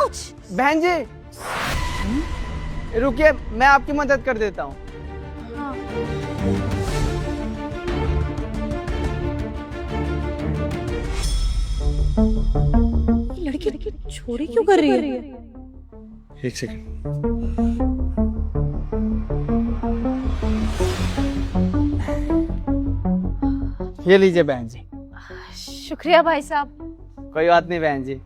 कुछ? बहन जी रुकिए, मैं आपकी मदद कर देता हूँ। हाँ। लड़की चोरी क्यों कर रही है? एक सेकंड। ये लीजिए बहन जी। शुक्रिया भाई साहब। कोई बात नहीं बहन जी,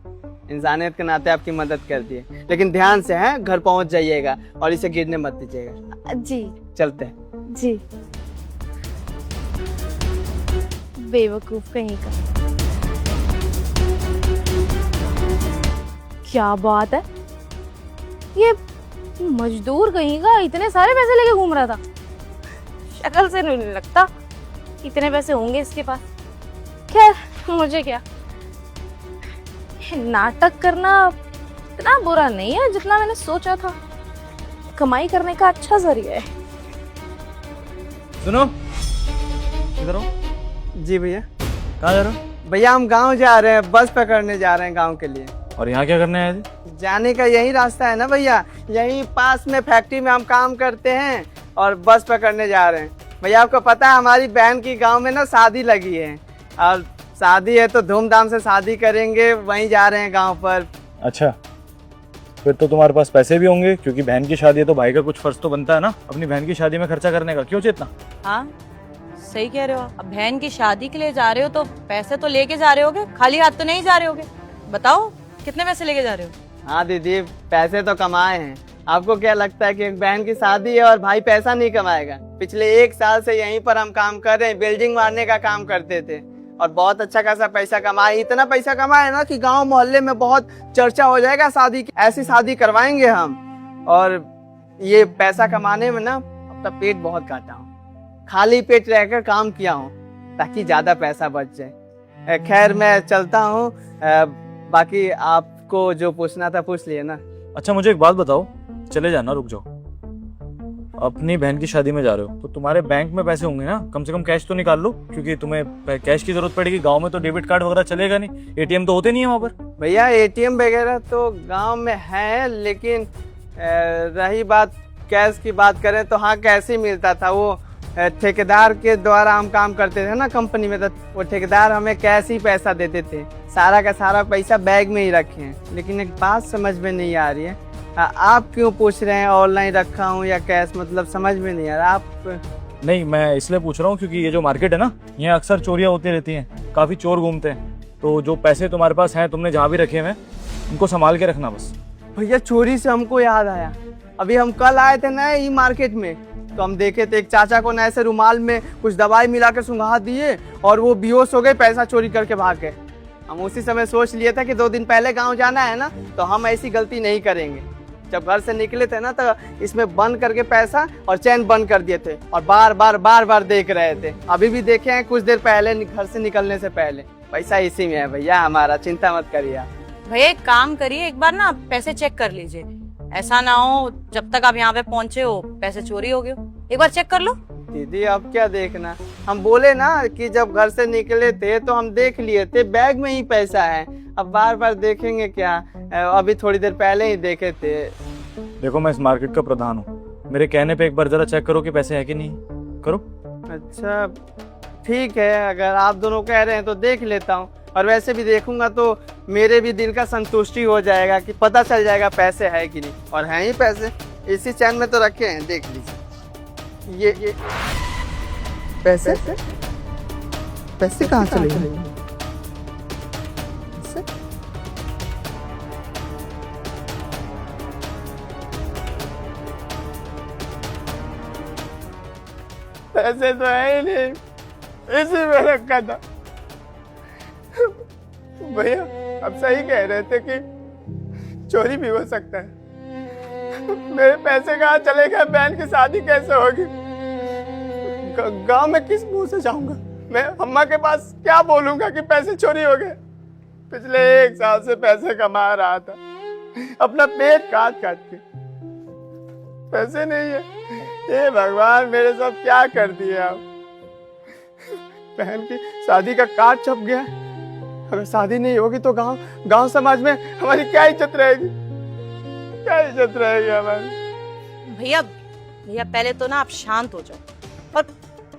इंसानियत के नाते आपकी मदद कर दिए, लेकिन ध्यान से हैं, घर पहुंच जाइएगा और इसे गिरने मत दीजिएगा। जी चलते हैं। जी। बेवकूफ कहीं का। क्या बात है, ये मजदूर कहीं का इतने सारे पैसे लेके घूम रहा था। शक्ल से नहीं लगता इतने पैसे होंगे इसके पास। खैर मुझे क्या, नाटक करना इतना बुरा नहीं है जितना मैंने सोचा था। कमाई करने का अच्छा जरिया है। सुनो, इधर आओ। जी भैया। कहाँ जा रहे हो? भैया हम गांव जा रहे हैं, बस पकड़ने जा रहे हैं गांव के लिए। और यहाँ क्या करने आए थे? जाने का यही रास्ता है ना भैया, यही पास में फैक्ट्री में हम काम करते हैं और बस पकड़ने जा रहे हैं। भैया आपको पता है हमारी बहन की गांव में ना शादी लगी है, और शादी है तो धूमधाम से शादी करेंगे, वहीं जा रहे हैं गांव पर। अच्छा, फिर तो तुम्हारे पास पैसे भी होंगे, क्योंकि बहन की शादी है तो भाई का कुछ फर्ज तो बनता है ना अपनी बहन की शादी में खर्चा करने का। क्यों चेतना? हाँ सही कह रहे हो। अब बहन की शादी के लिए जा रहे हो तो पैसे तो लेके जा रहे होगे, खाली हाथ तो नहीं जा रहे होगे। बताओ कितने पैसे लेके जा रहे हो? हाँ दीदी, पैसे तो कमाए हैं। आपको क्या लगता है कि एक बहन की शादी है और भाई पैसा नहीं कमाएगा? पिछले 1 साल से यहीं पर हम काम कर रहे हैं, बिल्डिंग मारने का काम करते थे और बहुत अच्छा खासा पैसा कमाए। इतना पैसा कमाए ना कि गांव मोहल्ले में बहुत चर्चा हो जाएगा शादी की। ऐसी शादी करवाएंगे हम। और ये पैसा कमाने में ना अपना पेट बहुत काटा हूँ, खाली पेट रहकर काम किया हूँ ताकि ज्यादा पैसा बच जाए। खैर मैं चलता हूँ, बाकी आपको जो पूछना था पूछ लिए ना। अच्छा मुझे एक बात बताओ, चले जाना, रुक जाओ। अपनी बहन की शादी में जा रहे हो तो तुम्हारे बैंक में पैसे होंगे ना, कम से कम कैश तो निकाल लो, क्योंकि तुम्हें कैश की जरूरत पड़ेगी। गांव में तो डेबिट कार्ड वगैरह चलेगा नहीं, एटीएम तो होते नहीं है वहाँ पर। भैया एटीएम वगैरह तो गांव में है, लेकिन रही बात कैश की बात करें तो हाँ कैश ही मिलता था। वो ठेकेदार के द्वारा हम काम करते थे ना कंपनी में, तो वो ठेकेदार हमें कैश ही पैसा देते थे। सारा का सारा पैसा बैग में ही रखे हैं। लेकिन एक बात समझ में नहीं आ रही है, आप क्यों पूछ रहे हैं ऑनलाइन रखा हूँ या कैश? मतलब समझ में नहीं आ रहा। आप नहीं, मैं इसलिए पूछ रहा हूँ क्योंकि ये जो मार्केट है ना, यहाँ अक्सर चोरियाँ होती रहती हैं, काफ़ी चोर घूमते हैं। तो जो पैसे तुम्हारे पास हैं, तुमने जहाँ भी रखे हुए उनको संभाल के रखना बस। भैया चोरी से हमको याद आया, अभी हम कल आए थे ना ई मार्केट में, तो हम देखे थे एक चाचा को ना ऐसे रुमाल में कुछ दवाई मिला के सुंघा दिए और वो बेहोश हो गए, पैसा चोरी करके भाग गए। हम उसी समय सोच लिए थे कि 2 दिन पहले गांव जाना है ना, तो हम ऐसी गलती नहीं करेंगे। जब घर से निकले थे ना तो इसमें बंद करके पैसा और चैन बंद कर दिए थे और बार बार देख रहे थे। अभी भी देखे हैं कुछ देर पहले, घर से निकलने से पहले। पैसा इसी में है भैया हमारा, चिंता मत करिए आप। भैया एक काम करिए, एक बार ना पैसे चेक कर लीजिए। ऐसा ना हो जब तक आप यहाँ पे पहुँचे हो पैसे चोरी हो गए हो। एक बार चेक कर लो। दीदी अब क्या देखना, हम बोले ना कि जब घर से निकले थे तो हम देख लिए थे बैग में ही पैसा है। अब बार देखेंगे क्या? अभी थोड़ी देर पहले ही देखे थे। देखो मैं इस मार्केट का प्रधान हूँ, मेरे कहने पे एक बार जरा चेक करो कि पैसे है कि नहीं। करो। अच्छा ठीक है, अगर आप दोनों कह रहे हैं तो देख लेता हूँ। और वैसे भी देखूंगा तो मेरे भी दिल का संतुष्टि हो जाएगा कि पता चल जाएगा पैसे है कि नहीं। और हैं ही पैसे, इसी चैन में तो रखे हैं, देख लीजिए। ये पैसे पैसे कहाँ चले गए? पैसे तो है ही नहीं, इसी में रखा था। भैया अब सही कह रहे थे कि चोरी भी हो सकता है। मेरे पैसे कहाँ चले गए? बहन की शादी कैसे होगी? गांव में किस मुंह से जाऊंगा? मैं अम्मा के पास क्या बोलूंगा कि पैसे चोरी हो गए? पिछले 1 साल से पैसे कमा रहा था, अपना पेट काट के। पैसे नहीं है। हे भगवान, मेरे साथ क्या कर दिए आप? बहन की शादी का कार्ड छप गया। अगर शादी नहीं होगी तो गांव समाज में हमारी क्या इज्जत रहेगी? क्या इज्जत रहेगी हमारी? भैया भैया पहले तो ना आप शांत हो जाओ और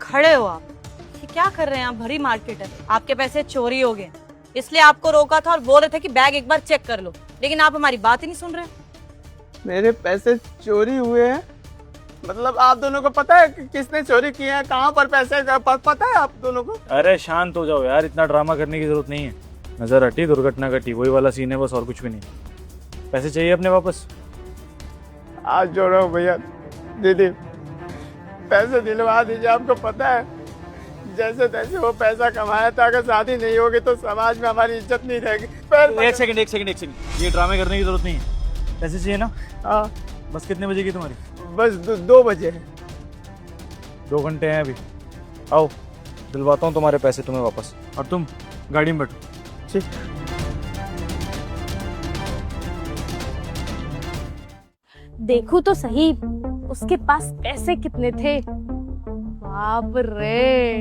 खड़े हो आप। ये क्या कर रहे हैं आप? भरी मार्केट है, आपके पैसे चोरी हो गए, इसलिए आपको रोका था और बोल रहे थे कि बैग एक बार चेक कर लो, लेकिन आप हमारी बात ही नहीं सुन रहे। मेरे पैसे चोरी हुए हैं? मतलब आप दोनों को पता है कि किसने चोरी किए हैं, कहाँ पर पैसे पता है आप दोनों को? अरे शांत हो जाओ यार, इतना ड्रामा करने की जरूरत नहीं है। नजर हटी, दुर्घटना घटी, वही वाला सीन है बस, और कुछ भी नहीं। पैसे चाहिए अपने वापस? आज जोड़ो भैया, दीदी पैसे दिलवा दीजिए। आपको पता है जैसे तैसे वो पैसा कमाया था, अगर शादी नहीं होगी तो समाज में हमारी इज्जत नहीं रहेगी। एक सेकंड, ये ड्रामे करने की जरूरत नहीं है। पैसे चाहिए ना? हाँ बस कितने बजे की तुम्हारी? बस 2 बजे है। 2 घंटे हैं अभी। आओ दिलवाता हूँ तुम्हारे पैसे तुम्हें वापस, और तुम गाड़ी में बैठो। ठीक। देखूं तो सही उसके पास पैसे कितने थे। बाप रे,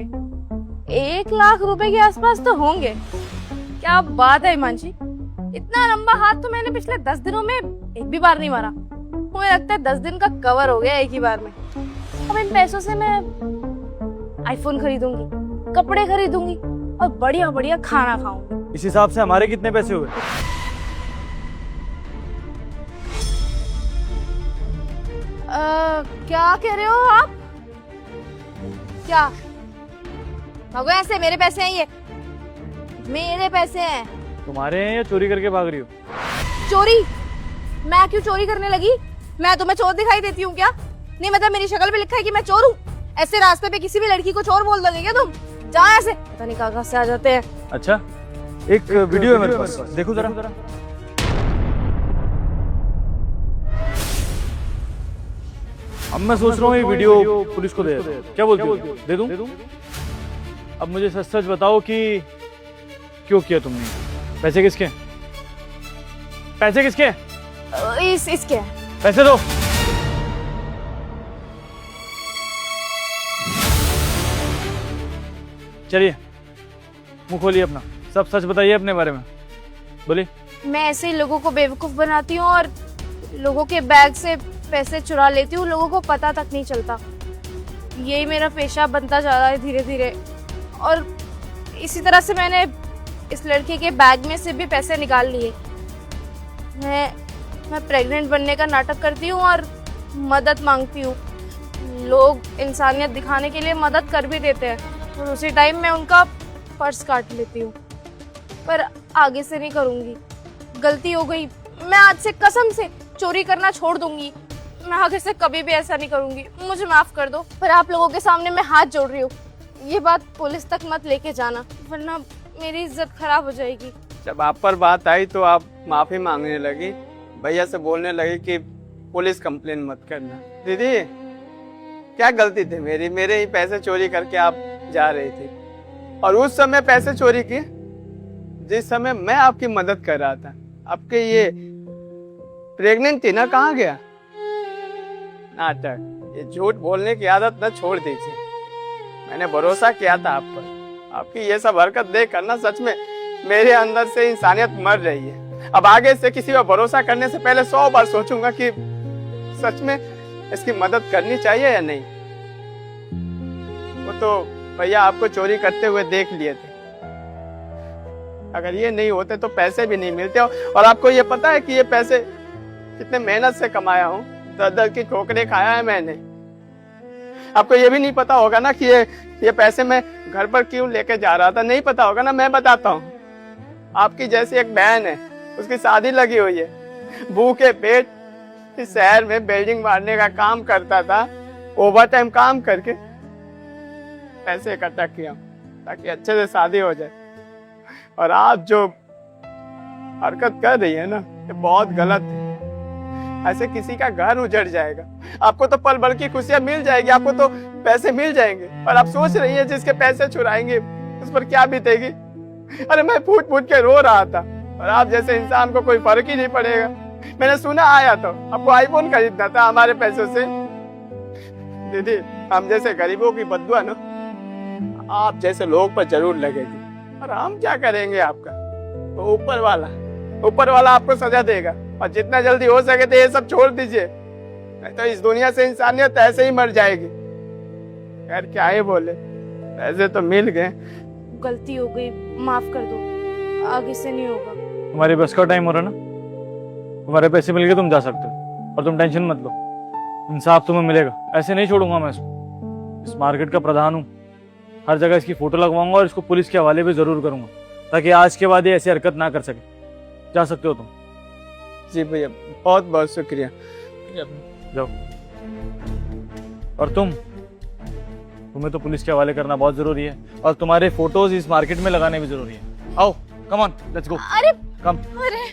1 लाख रुपए के आसपास तो होंगे। क्या बात है हिमांशी, इतना लंबा हाथ तो मैंने पिछले 10 दिनों में एक भी बार नहीं मारा। मुझे लगता है 10 दिन का कवर हो गया एक ही बार में। अब इन पैसों से मैं आईफोन खरीदूंगी, कपड़े खरीदूंगी और बढ़िया बढ़िया खाना खाऊंगी। इस हिसाब से हमारे कितने पैसे हुए? क्या कह रहे हो आप? क्या भागो ऐसे? मेरे पैसे हैं ये, मेरे पैसे हैं। तुम्हारे हैं या चोरी करके भाग रही हो? चोरी? मैं क्यों चोरी करने लगी? मैं तुम्हें चोर दिखाई देती हूँ क्या? नहीं मतलब मेरी शक्ल पे लिखा है कि मैं चोर हूँ? ऐसे रास्ते पे किसी भी लड़की को चोर बोल दोगे क्या तुम? जाओ ऐसे, पता नहीं कहाँ से आ जाते हैं। अच्छा, एक वीडियो है मेरे पास, देखो जरा। अब मैं सोच रहा हूँ ये वीडियो पुलिस को दे दूं। क्या बोलते हो? दे दूं? अब मुझे सच सच बताओ कि क्यों किया तुमने? पैसे किसके? पैसे किसके? इसके पैसे दो। चलिए मुंह खोलिए अपना, सब सच बताइए अपने बारे में, बोलिए। मैं ऐसे ही लोगों को बेवकूफ बनाती हूँ और लोगों के बैग से पैसे चुरा लेती हूँ, लोगों को पता तक नहीं चलता। यही मेरा पेशा बनता जा रहा है धीरे धीरे। और इसी तरह से मैंने इस लड़के के बैग में से भी पैसे निकाल लिए। मैं प्रेग्नेंट बनने का नाटक करती हूँ और मदद मांगती हूँ। लोग इंसानियत दिखाने के लिए मदद कर भी देते हैं और उसी टाइम मैं उनका पर्स काट लेती हूँ। पर आगे से नहीं करूँगी, गलती हो गई। मैं आज से कसम से चोरी करना छोड़ दूंगी। मैं आगे से कभी भी ऐसा नहीं करूंगी, मुझे माफ कर दो। पर आप लोगों के सामने मैं हाथ जोड़ रही हूँ, ये बात पुलिस तक मत लेके जाना, वरना मेरी इज्जत खराब हो जाएगी। जब आप पर बात आई तो आप माफी मांगने लगी, भैया से बोलने लगी कि पुलिस कंप्लेन मत करना। दीदी क्या गलती थी मेरी? मेरे ही पैसे चोरी करके आप जा रही थी, और उस समय पैसे चोरी किए जिस समय मैं आपकी मदद कर रहा था। आपके ये प्रेग्नेंट थी ना, कहाँ गया नाटक? ये झूठ बोलने की आदत न छोड़ दीजिए। मैंने भरोसा किया था आप पर। आपकी ये सब हरकत देख कर ना सच में मेरे अंदर से इंसानियत मर रही है। अब आगे से किसी पर भरोसा करने से पहले 100 बार सोचूंगा कि सच में इसकी मदद करनी चाहिए या नहीं। वो तो भैया आपको चोरी करते हुए देख लिए थे, अगर ये नहीं होते तो पैसे भी नहीं मिलते। और आपको ये पता है कि ये पैसे कितने मेहनत से कमाया हूँ, दर की ठोकरें खाया है मैंने। आपको ये भी नहीं पता होगा ना कि ये पैसे मैं घर पर क्यों लेके जा रहा था? नहीं पता होगा ना, मैं बताता हूँ। आपकी जैसी एक बहन है, उसकी शादी लगी हुई है, भूखे पेट इस शहर में बिल्डिंग मारने का काम करता था, ओवर टाइम काम करके पैसे इकट्ठा किया ताकि अच्छे से शादी हो जाए। और आप जो हरकत कर रही है ना, ये बहुत गलत है। ऐसे किसी का घर उजड़ जाएगा। आपको तो पल भर की खुशियां मिल जाएगी, आपको तो पैसे मिल जाएंगे, और आप सोच रही है जिसके पैसे चुराएंगे उस पर क्या बीतेगी। अरे मैं फूट फूट के रो रहा था, और आप जैसे इंसान को कोई फर्क ही नहीं पड़ेगा। मैंने सुना आया तो आपको आईफोन खरीदना था हमारे पैसों से। दीदी हम जैसे गरीबों की बददुआ ना आप जैसे लोग पर जरूर लगेगी, और हम क्या करेंगे? आपका तो ऊपर वाला आपको सजा देगा, और जितना जल्दी हो सके तो ये सब छोड़ दीजिए, नहीं तो इस दुनिया से इंसानियत ऐसे ही मर जाएगी। यार क्या ही बोले, पैसे तो मिल गए। गलती हो गई, माफ कर दो, आगे से नहीं होगा। तुम्हारी बस का टाइम हो रहा ना, तुम्हारे पैसे मिल गए, तुम जा सकते हो और तुम टेंशन मत लो, इंसाफ तुम्हें मिलेगा। ऐसे नहीं छोड़ूंगा मैं इसको, इस मार्केट का प्रधान हूँ, हर जगह इसकी फोटो लगवाऊंगा और इसको पुलिस के हवाले भी जरूर करूंगा ताकि आज के बाद ये ऐसी हरकत ना कर सके। जा सकते हो तुम। जी भैया, बहुत बहुत शुक्रिया। जाओ। और तुम्हें तो पुलिस के हवाले करना बहुत जरूरी है और तुम्हारे फोटोज इस मार्केट में लगाने भी जरूरी है। आओ, कम ऑन, लेट्स गो। अरे कम। अरे